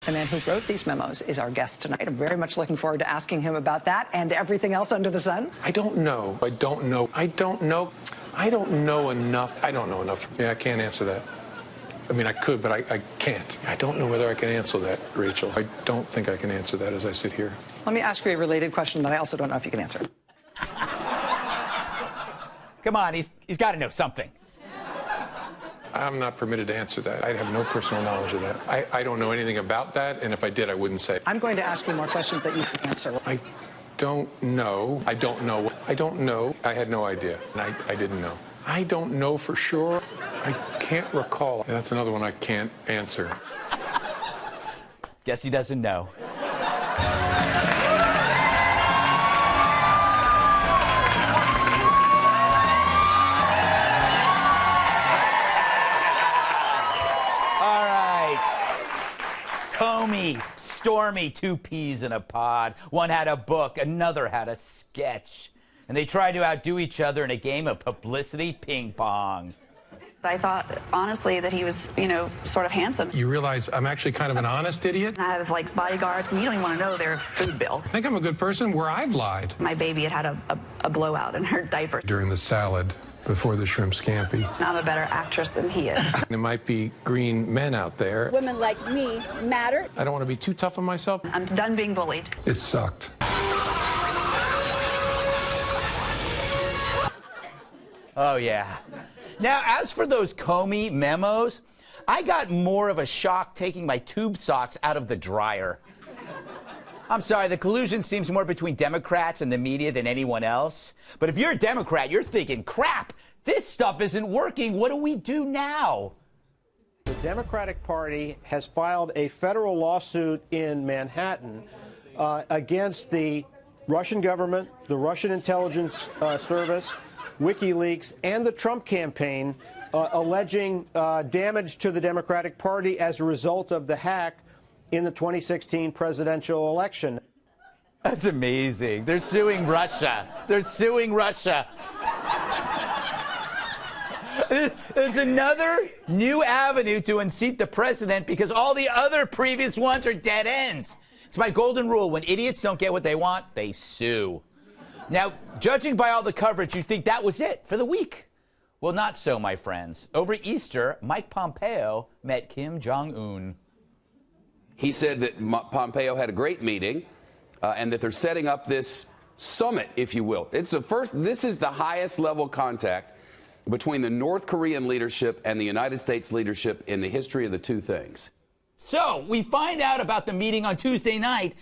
The man who wrote these memos is our guest tonight. I'm very much looking forward to asking him about that and everything else under the sun. I don't know. I don't know. I don't know. I don't know enough. I don't know enough. Yeah, I can't answer that. I mean, I could, but I can't. I don't know whether I can answer that, Rachel. I don't think I can answer that as I sit here. Let me ask you a related question that I also don't know if you can answer. Come on, he's got to know something. I'm not permitted to answer that. I have no personal knowledge of that. I don't know anything about that, and if I did, I wouldn't say. I'm going to ask you more questions that you can answer. I don't know. I don't know. I don't know. I had no idea, and I didn't know. I don't know for sure. I can't recall. That's another one I can't answer. Guess he doesn't know. Comey, Stormy, two peas in a pod. One had a book, another had a sketch. And they tried to outdo each other in a game of publicity ping pong. I thought, honestly, that he was, sort of handsome. You realize I'm actually kind of an honest idiot? I have, bodyguards, and you don't even want to know their food bill. I think I'm a good person where I've lied. My baby had a blowout in her diaper. During the salad before the shrimp scampi. I'm a better actress than he is. There might be green men out there. Women like me matter. I don't want to be too tough on myself. I'm done being bullied. It sucked. Oh, yeah. Now, as for those Comey memos, I got more of a shock taking my tube socks out of the dryer. I'm sorry, the collusion seems more between Democrats and the media than anyone else. But if you're a Democrat, you're thinking, crap, this stuff isn't working. What do we do now? The Democratic Party has filed a federal lawsuit in Manhattan against the Russian government, the Russian intelligence service, WikiLeaks, and the Trump campaign, alleging damage to the Democratic Party as a result of the hack in the 2016 presidential election. That's amazing. They're suing Russia. They're suing Russia. There's another new avenue to unseat the president because all the other previous ones are dead ends. It's my golden rule. When idiots don't get what they want, they sue. Now, judging by all the coverage, you'd think that was it for the week. Well, not so, my friends. Over Easter, Mike Pompeo met Kim Jong-un. He said that Pompeo had a great meeting and that they're setting up this summit, if you will. This is the highest level contact between the North Korean leadership and the United States leadership in the history of the two things. So we find out about the meeting on Tuesday night.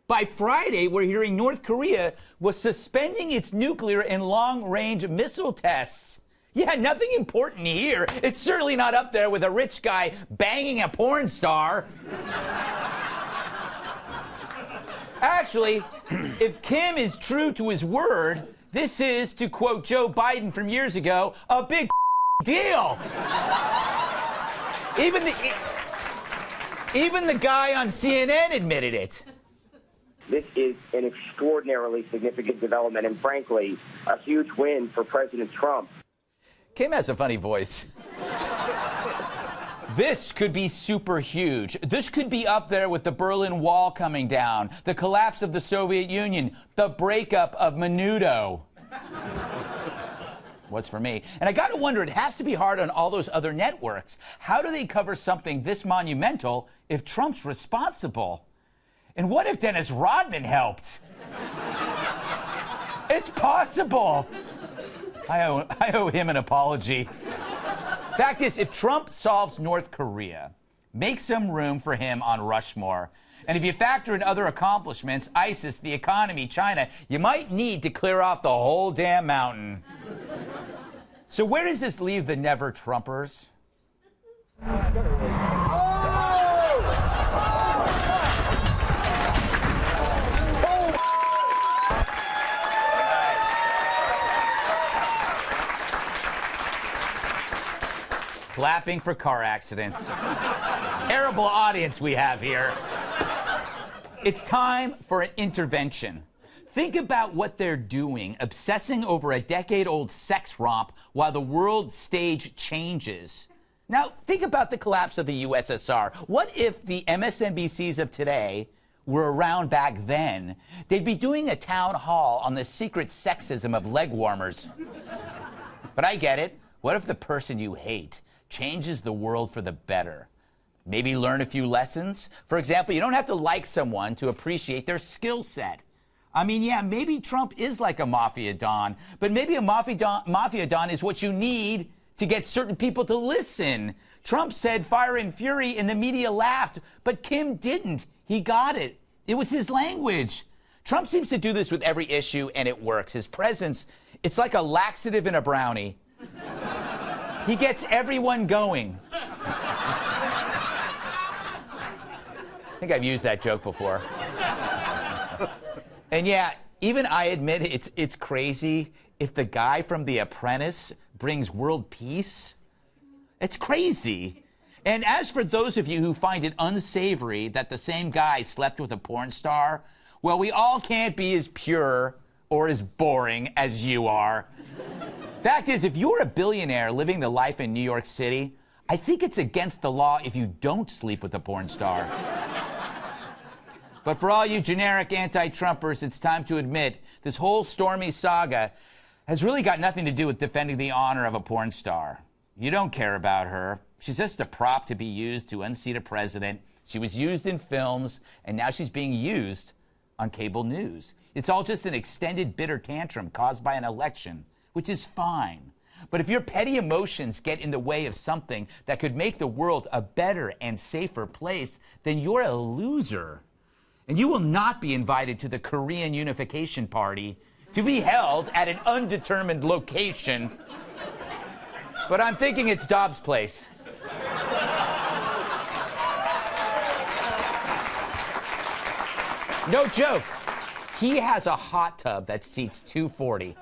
By Friday, we're hearing North Korea was suspending its nuclear and long-range missile tests. Yeah, nothing important here. It's certainly not up there with a rich guy banging a porn star. Actually, if Kim is true to his word, this is, to quote Joe Biden from years ago, a big deal. Even the guy on CNN admitted it. This is an extraordinarily significant development and, frankly, a huge win for President Trump. Kim has a funny voice. This could be super huge. This could be up there with the Berlin Wall coming down, the collapse of the Soviet Union, the breakup of Menudo. What's for me? And I got to wonder, it has to be hard on all those other networks. How do they cover something this monumental if Trump's responsible? And what if Dennis Rodman helped? It's possible. I owe him an apology. Fact is, if Trump solves North Korea, make some room for him on Rushmore. And if you factor in other accomplishments, ISIS, the economy, China, you might need to clear off the whole damn mountain. So where does this leave the never-Trumpers? Clapping for car accidents. Terrible audience we have here. It's time for an intervention. Think about what they're doing, obsessing over a decade-old sex romp while the world stage changes. Now, think about the collapse of the USSR. What if the MSNBCs of today were around back then? They'd be doing a town hall on the secret sexism of leg warmers. But I get it. What if the person you hate changes the world for the better? Maybe learn a few lessons? For example, you don't have to like someone to appreciate their skill set. I mean, yeah, maybe Trump is like a mafia don, but maybe a mafia don is what you need to get certain people to listen. Trump said fire and fury and the media laughed, but Kim didn't. He got it. It was his language. Trump seems to do this with every issue, and it works. His presence, it's like a laxative in a brownie. He gets everyone going. I think I've used that joke before. And yeah, even I admit it's crazy if the guy from The Apprentice brings world peace. It's crazy. And as for those of you who find it unsavory that the same guy slept with a porn star, well, we all can't be as pure or as boring as you are. Fact is, if you're a billionaire living the life in New York City, I think it's against the law if you don't sleep with a porn star. But for all you generic anti-Trumpers, it's time to admit this whole Stormy saga has really got nothing to do with defending the honor of a porn star. You don't care about her. She's just a prop to be used to unseat a president. She was used in films, and now she's being used on cable news. It's all just an extended bitter tantrum caused by an election, which is fine. But if your petty emotions get in the way of something that could make the world a better and safer place, then you're a loser. And you will not be invited to the Korean Unification Party to be held at an undetermined location. But I'm thinking it's Dobbs Place. No joke. He has a hot tub that seats 240.